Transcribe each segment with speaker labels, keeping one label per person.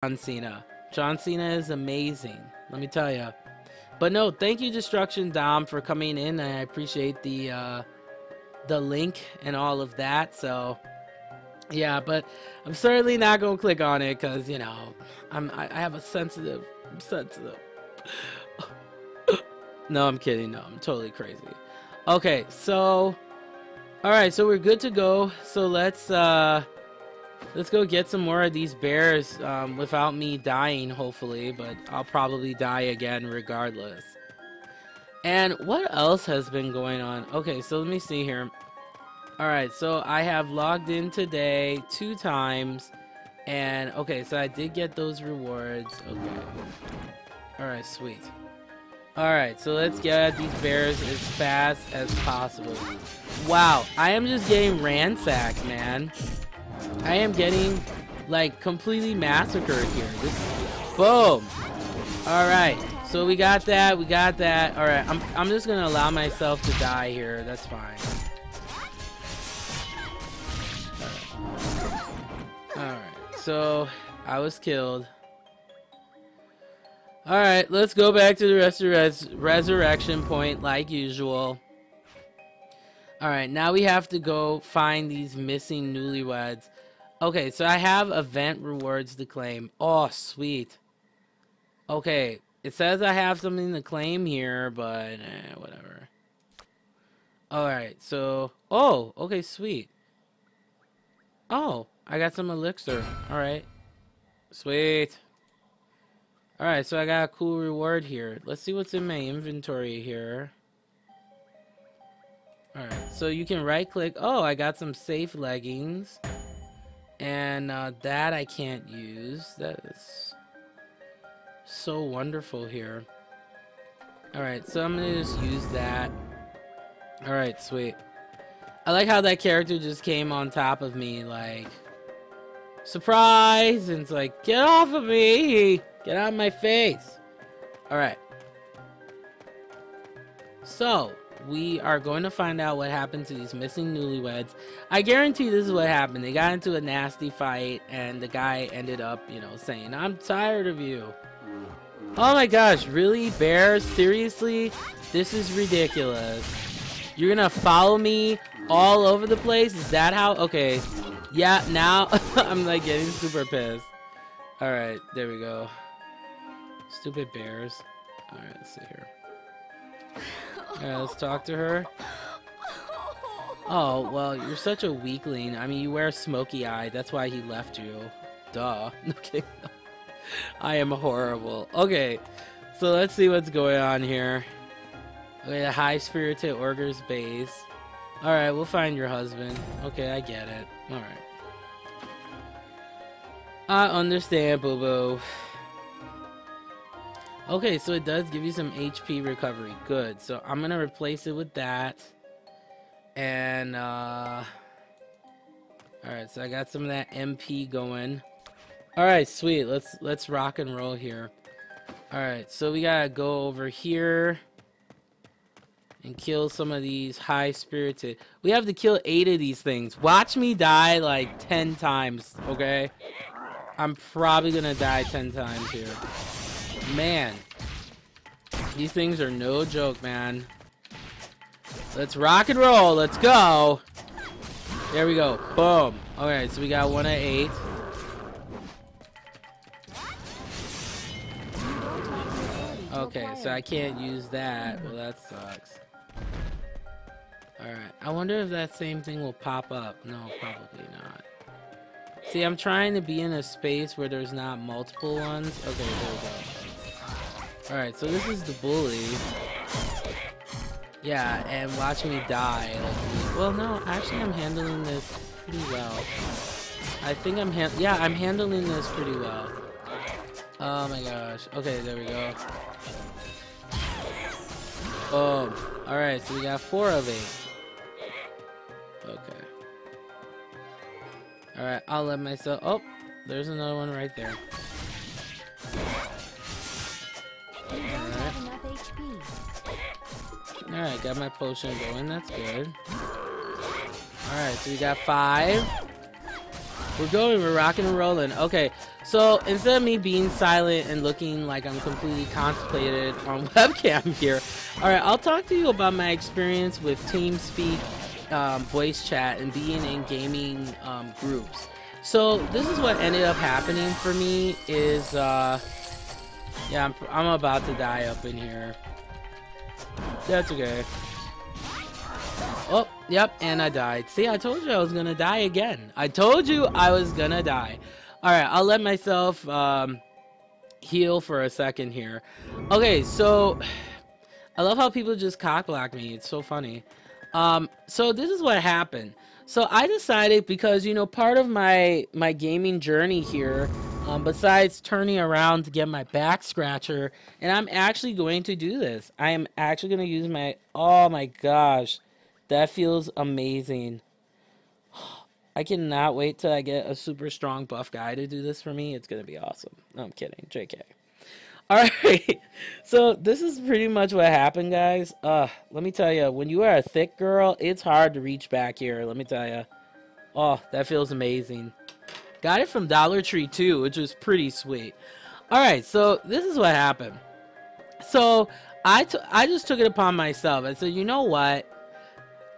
Speaker 1: John Cena. John Cena is amazing, let me tell you. But no, thank you, Destruction Dom, for coming in. I appreciate the link and all of that. So yeah, but I'm certainly not gonna click on it because you know I have a sensitive. I'm sensitive. No, I'm kidding. No, I'm totally crazy. Okay, so all right, so we're good to go. So let's go get some more of these bears without me dying, hopefully. But I'll probably die again regardless. And what else has been going on? Okay, so let me see here. Alright, so I have logged in today 2 times. And, okay, so I did get those rewards. Okay. Alright, sweet. Alright, so let's get these bears as fast as possible. Wow, I am just getting ransacked, man. I am getting, like, completely massacred here. Boom! Alright, so we got that, Alright, I'm just gonna allow myself to die here. That's fine. Alright, so I was killed. Alright, let's go back to the resurrection point like usual. Alright, now we have to go find these missing newlyweds. Okay, so I have event rewards to claim. Oh, sweet. Okay, it says I have something to claim here, but whatever. Alright, so... Oh, okay, sweet. Oh, I got some elixir. Alright. Sweet. Alright, so I got a cool reward here. Let's see what's in my inventory here. Alright, so you can right click. Oh, I got some safe leggings. And that I can't use. That is so wonderful here. Alright, so I'm gonna just use that. Alright, sweet. I like how that character just came on top of me, like, surprise! And it's like, get off of me! Get out of my face! Alright. So, we are going to find out what happened to these missing newlyweds. I guarantee this is what happened. They got into a nasty fight, and the guy ended up, you know, saying, I'm tired of you. Oh my gosh, really? Bears? Seriously? This is ridiculous. You're gonna follow me all over the place? Is that how? Okay. Yeah, now I'm like getting super pissed. Alright, there we go. Stupid bears. Alright, let's see here. Alright, let's talk to her. Oh, well, you're such a weakling. I mean, you wear a smoky eye. That's why he left you. Duh. Okay. I am horrible. Okay, so let's see what's going on here. Okay, the high-spirited ogre's base. Alright, we'll find your husband. Okay, I get it. Alright. I understand, boo-boo. Okay, so it does give you some HP recovery. Good. So I'm gonna replace it with that. And, alright, so I got some of that MP going. Alright, sweet. Let's rock and roll here. Alright, so we gotta go over here and kill some of these high-spirited. We have to kill 8 of these things. Watch me die like 10 times, okay? I'm probably gonna die 10 times here. Man. These things are no joke, man. Let's rock and roll. Let's go. There we go. Boom. Alright, so we got 1 of 8. Okay, so I can't use that. Well, that sucks. Alright, I wonder if that same thing will pop up. No, probably not. See, I'm trying to be in a space where there's not multiple ones. Okay, there we go. Alright, so this is the bully. Yeah, and watch me die. Like, well, no, actually I'm handling this pretty well. I think I'm handling this pretty well. Oh my gosh. Okay, there we go. Boom. Alright, so we got 4 of 8. Okay. Alright, I'll let myself... Oh, there's another one right there. Alright. Alright, got my potion going. That's good. Alright, so we got 5. We're rocking and rolling. Okay, So instead of me being silent and looking like I'm completely constipated on webcam here, alright, I'll talk to you about my experience with TeamSpeak voice chat and being in gaming groups. So this is what ended up happening for me is, yeah, I'm about to die up in here. That's okay. Oh, yep, and I died. See, I told you I was gonna die again. I told you I was gonna die. Alright, I'll let myself heal for a second here. Okay, so I love how people just cockblock me. It's so funny. So this is what happened. So I decided, because, you know, part of my gaming journey here, besides turning around to get my back scratcher, and I'm actually going to do this. I am actually going to use my, oh my gosh, that feels amazing. I cannot wait till I get a super strong buff guy to do this for me. It's going to be awesome. No, I'm kidding. JK. Alright, so this is pretty much what happened, guys. Let me tell you, when you are a thick girl, it's hard to reach back here, let me tell you. Oh, that feels amazing. Got it from Dollar Tree too, which was pretty sweet. Alright, so this is what happened. So, I just took it upon myself. I said, you know what?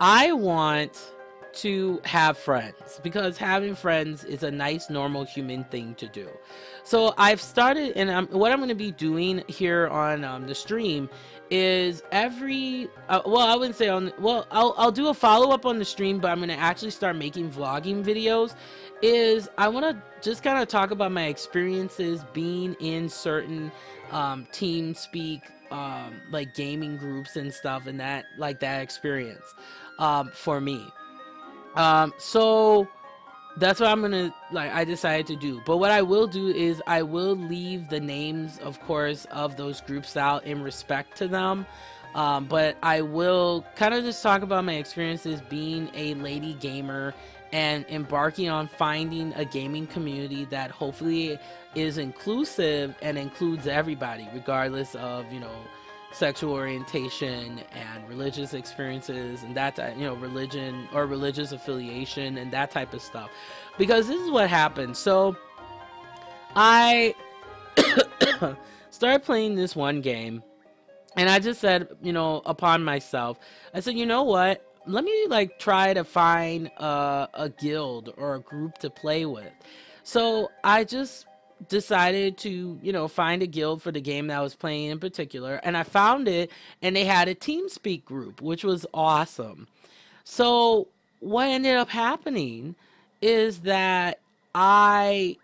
Speaker 1: I want to have friends, because having friends is a nice normal human thing to do. So I've started, and what I'm going to be doing here on the stream is every well, I wouldn't say on, well, I'll do a follow-up on the stream, but I'm going to actually start making vlogging videos. Is I want to just kind of talk about my experiences being in certain TeamSpeak like gaming groups and stuff, and that experience for me. So that's what I'm gonna, I decided to do. But what I will do is I will leave the names, of course, of those groups out in respect to them. But I will kind of just talk about my experiences being a lady gamer and embarking on finding a gaming community that hopefully is inclusive and includes everybody, regardless of, you know, sexual orientation and religious experiences and that, you know, religion or religious affiliation and that type of stuff. Because this is what happened. So I started playing this one game, and I just said, you know, upon myself, I said, you know what, let me try to find a guild or a group to play with. So I just decided to, you know, find a guild for the game that I was playing in particular, and I found it, and they had a TeamSpeak group, which was awesome. So what ended up happening is that I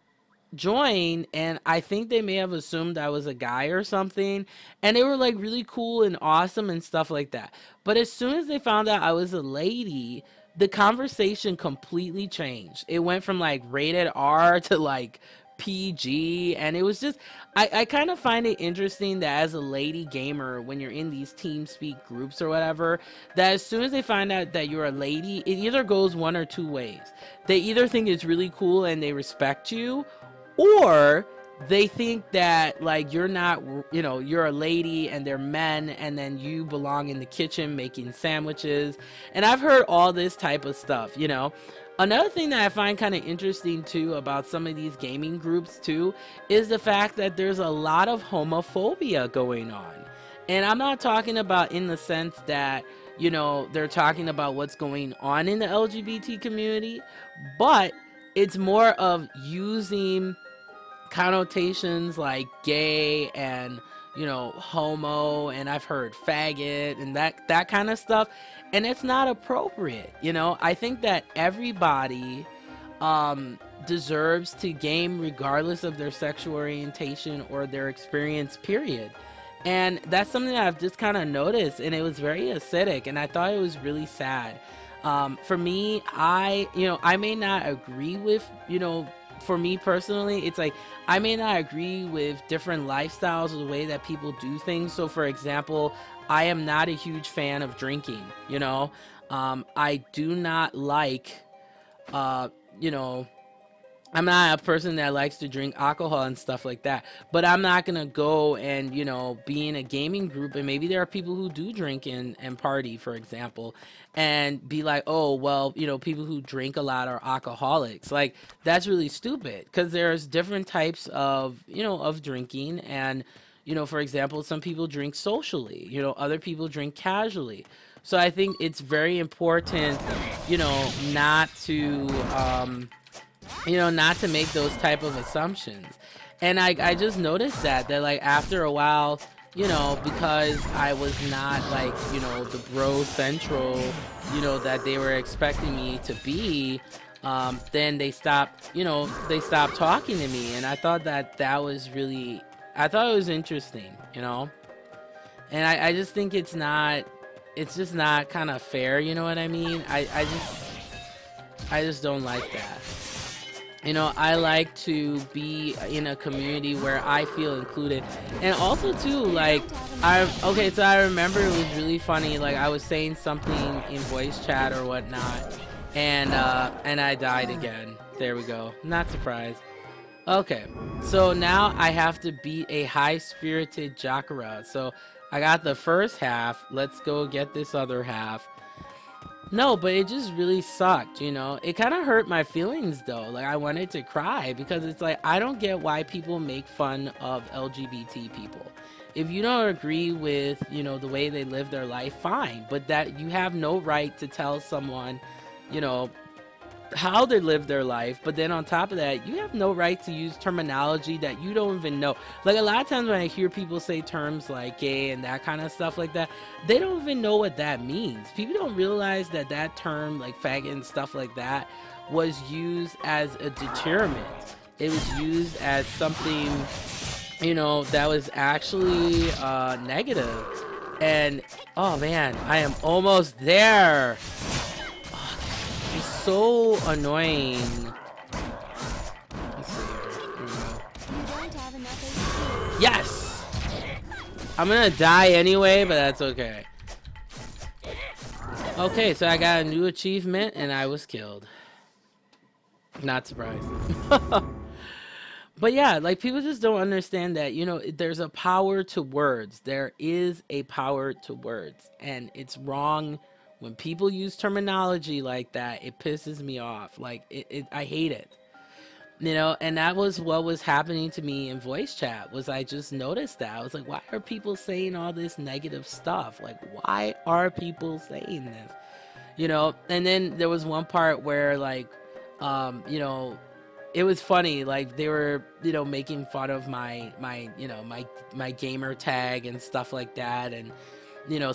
Speaker 1: joined, and I think they may have assumed I was a guy or something, and they were like really cool and awesome and stuff like that. But as soon as they found out I was a lady, the conversation completely changed. It went from like rated R to like PG, and it was just, I kind of find it interesting that as a lady gamer, when you're in these TeamSpeak groups or whatever, that as soon as they find out that you're a lady, it either goes one or two ways. They either think it's really cool and they respect you, or they think that like you're not, you know, you're a lady and they're men, and then you belong in the kitchen making sandwiches. And I've heard all this type of stuff, you know. Another thing that I find kind of interesting too about some of these gaming groups too is the fact that there's a lot of homophobia going on. And I'm not talking about in the sense that, you know, they're talking about what's going on in the LGBT community, but it's more of using connotations like gay and, you know, homo, and I've heard faggot and that kind of stuff, and it's not appropriate. You know, I think that everybody deserves to game regardless of their sexual orientation or their experience, period. And that's something that I've just kind of noticed, and it was very acidic, and I thought it was really sad. For me, I may not agree with, you know, for me personally, it's like I may not agree with different lifestyles or the way that people do things. So for example, I am not a huge fan of drinking, you know. I do not like you know, I'm not a person that likes to drink alcohol and stuff like that, but I'm not gonna go and, be in a gaming group, and maybe there are people who do drink and party, for example, and be like, oh, well, people who drink a lot are alcoholics. Like, that's really stupid, because there's different types of drinking, and, for example, some people drink socially, other people drink casually. So I think it's very important, not to, not to make those type of assumptions. And I just noticed that like after a while, because I was not like, the bro central, that they were expecting me to be, then they stopped talking to me. And I thought that was really, I thought it was interesting. And I just think it's just not kind of fair, you know what I mean? I just don't like that. I like to be in a community where I feel included. And also too, like, okay, so I remember it was really funny, like I was saying something in voice chat or whatnot, and I died again. There we go. Not surprised. Okay, so now I have to beat a high-spirited Jakara. So I got the first half. Let's go get this other half. No, but it just really sucked. It kind of hurt my feelings though. Like, I wanted to cry, because it's like, I don't get why people make fun of LGBT people. If you don't agree with, the way they live their life, fine. But that you have no right to tell someone, you know, how they live their life. But then on top of that, you have no right to use terminology that you don't even know. Like, a lot of times when I hear people say terms like gay and that kind of stuff like that, they don't even know what that means. People don't realize that that term, like faggot and stuff like that, was used as a deterrent. It was used as something, that was actually negative. And oh man, I am almost there. So annoying. Let's see here. Yes! I'm gonna die anyway, but that's okay. Okay, so I got a new achievement and I was killed. Not surprised. But yeah, like, people just don't understand that, there's a power to words. There is a power to words. And it's wrong when people use terminology like that. It pisses me off. Like, I hate it. And that was what was happening to me in voice chat. Was I just noticed that. I was like, why are people saying all this negative stuff? Like, why are people saying this? And then there was one part where, like, it was funny, like, they were, making fun of my gamer tag and stuff like that, and,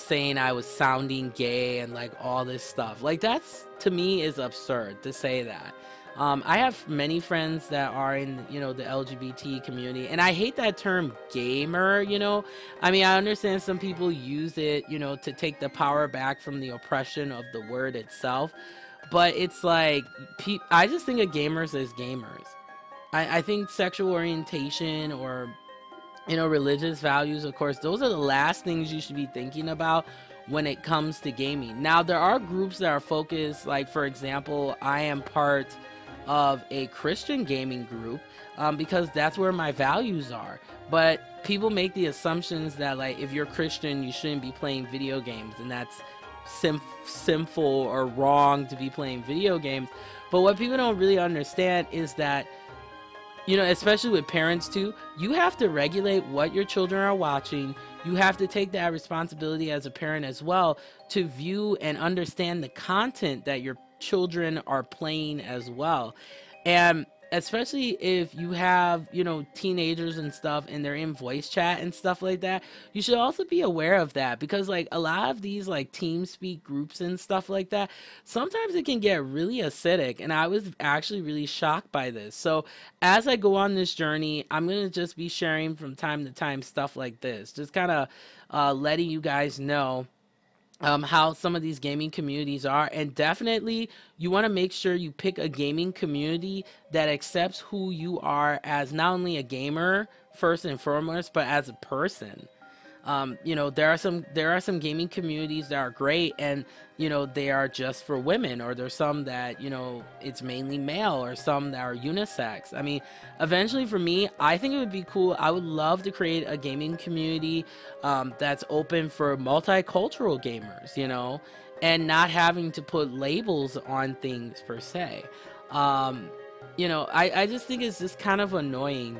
Speaker 1: saying I was sounding gay and, like, all this stuff. Like, that's, to me, is absurd to say that. I have many friends that are in, the LGBT community, and I hate that term gamer, I mean, I understand some people use it, to take the power back from the oppression of the word itself. But it's like, I just think of gamers as gamers. I think sexual orientation or, religious values, of course, those are the last things you should be thinking about when it comes to gaming. Now, there are groups that are focused, like, for example, I am part of a Christian gaming group, because that's where my values are. But people make the assumptions that, like, if you're Christian, you shouldn't be playing video games, and that's sinful or wrong to be playing video games. But what people don't really understand is that, especially with parents too, you have to regulate what your children are watching. You have to take that responsibility as a parent as well, to view and understand the content that your children are playing as well. And especially if you have, teenagers and stuff, and they're in voice chat and stuff like that, you should also be aware of that, because, like, a lot of these, like, TeamSpeak groups and stuff like that, sometimes it can get really acidic, and I was actually really shocked by this. So as I go on this journey, I'm gonna just be sharing from time to time stuff like this, just kind of letting you guys know how some of these gaming communities are. And definitely, you want to make sure you pick a gaming community that accepts who you are as not only a gamer first and foremost, but as a person. You know, there are some gaming communities that are great, and you know they are just for women, or there's some that, you know, it's mainly male, or some that are unisex. I mean, eventually for me, I think it would be cool. I would love to create a gaming community that's open for multicultural gamers, you know, and not having to put labels on things per se. um, you know, I just think it's just kind of annoying